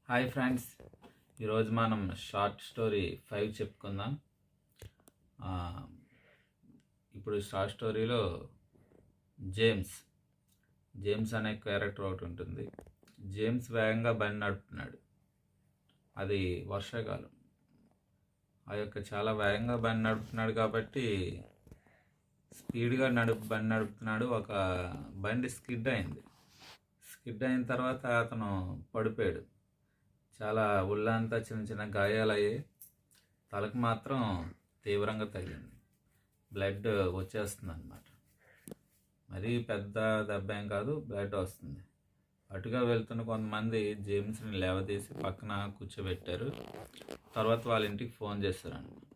Hi friends, ఈరోజు మనం short story 5 చెప్పుకుందాం. ఇప్పుడు షార్ట్ స్టోరీలో జేమ్స్ అనే క్యారెక్టర్ ఒకటి ఉంటుంది. జేమ్స్ వేగంగా బండి నడుపుతున్నాడు. అది వర్షాకాలం. చాలా వేగంగా బండి నడుపుతున్నాడు కాబట్టి స్పీడ్గా బండి నడుపుతున్నాడు. ఒక బండి స్కిడ్ అయిన తర్వాత అతను పడిపోయాడు. చాలా ఒళ్ళంతా చిన్న చిన్న గాయాలయ్యాయి. తలకు మాత్రం తీవ్రంగా తగిలింది. బ్లడ్ వచ్చేస్తుంది అన్నమాట. మరీ పెద్ద దెబ్బ ఏం కాదు, బ్లడ్ వస్తుంది. అటుగా వెళ్తున్న కొంతమంది జేమ్స్ని లేవదీసి పక్కన కూర్చోబెట్టారు. తర్వాత వాళ్ళ ఇంటికి ఫోన్ చేశారన్నమాట.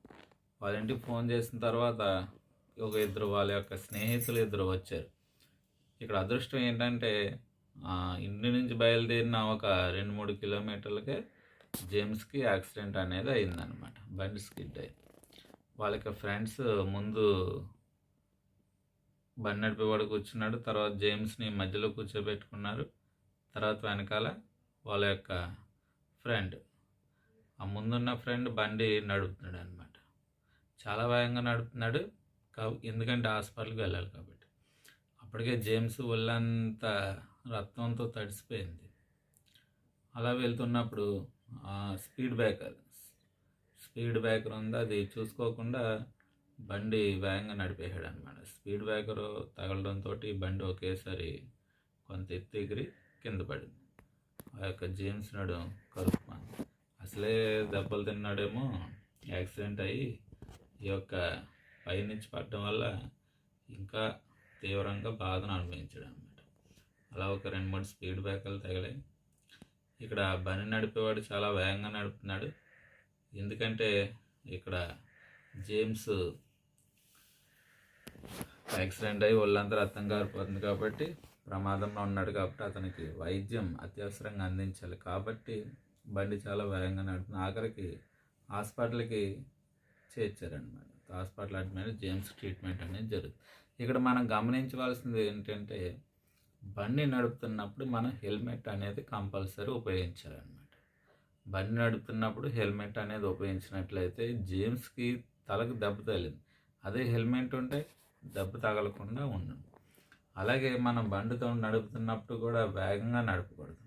వాళ్ళ ఇంటికి ఫోన్ చేసిన తర్వాత వాళ్ళ యొక్క స్నేహితులు ఇద్దరు వచ్చారు. ఇక్కడ అదృష్టం ఏంటంటే ఇంటి నుంచి బయలుదేరిన ఒక 2-3 కిలోమీటర్లకే జేమ్స్కి యాక్సిడెంట్ అనేది అయిందనమాట. బండి స్కిడ్ అయ్యి వాళ్ళకి ఫ్రెండ్స్ ముందు బండి నడిపేవాడు కూర్చున్నాడు. తర్వాత జేమ్స్ని మధ్యలో కూర్చోబెట్టుకున్నారు. తర్వాత వెనకాల వాళ్ళ యొక్క ఫ్రెండ్, ఆ ముందున్న ఫ్రెండ్ బండి నడుపుతున్నాడు అనమాట. చాలా వేగంగా నడుపుతున్నాడు ఎందుకంటే హాస్పిటల్కి వెళ్ళాలి కాబట్టి. అప్పటికే జేమ్స్ ఒళ్ళంతా రక్తంతో తడిసిపోయింది. అలా వెళ్తున్నప్పుడు స్పీడ్ బ్రేకర్ ఉంది, అది చూసుకోకుండా బండి వేగంగా నడిపేశాడు అనమాట. స్పీడ్ బ్రేకర్ తగలడంతో బండి ఒకేసారి కొంత ఎత్తు ఎగిరి కింద పడింది. ఆ యొక్క జేమ్స్ నడు కరుక్కుమంది. అసలే దెబ్బలు తిన్నాడేమో, యాక్సిడెంట్ అయ్యి ఈ యొక్క పైనుంచి పడడం వల్ల ఇంకా తీవ్రంగా బాధను అనుభవించాడు అనమాట. అలా ఒక 2-3 స్పీడ్ బ్రేకర్లు తగిలాయి. ఇక్కడ బండి నడిపేవాడు చాలా వేగంగా నడుపుతున్నాడు. ఎందుకంటే ఇక్కడ జేమ్స్ యాక్సిడెంట్ అయ్యి ఒళ్ళంతా రక్తం కారిపోతుంది కాబట్టి ప్రమాదంలో ఉన్నాడు. కాబట్టి అతనికి వైద్యం అత్యవసరంగా అందించాలి. కాబట్టి బండి చాలా వేగంగా నడుపుతుంది. ఆఖరికి హాస్పిటల్కి చేర్చారనమాట. హాస్పిటల్ అడ్మిట్ జేమ్స్ ట్రీట్మెంట్ అనేది జరుగుతుంది. ఇక్కడ మనం గమనించవలసింది ఏంటంటే బండి నడుపుతున్నప్పుడు మనం హెల్మెట్ అనేది కంపల్సరీ ఉపయోగించాలన్నమాట. బండి నడుపుతున్నప్పుడు హెల్మెట్ అనేది ఉపయోగించినట్లయితే జేమ్స్కి తలకు దెబ్బ తగిలింది. అదే హెల్మెట్ ఉంటే దెబ్బ తగలకుండా ఉండదు. అలాగే మనం బండితో నడుపుతున్నప్పుడు కూడా వేగంగా నడపకూడదు.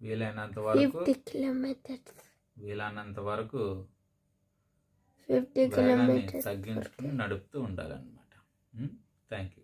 వీలైనంత వరకు వేగాన్ని తగ్గించుకుని నడుపుతూ ఉండాలన్నమాట. Thank you.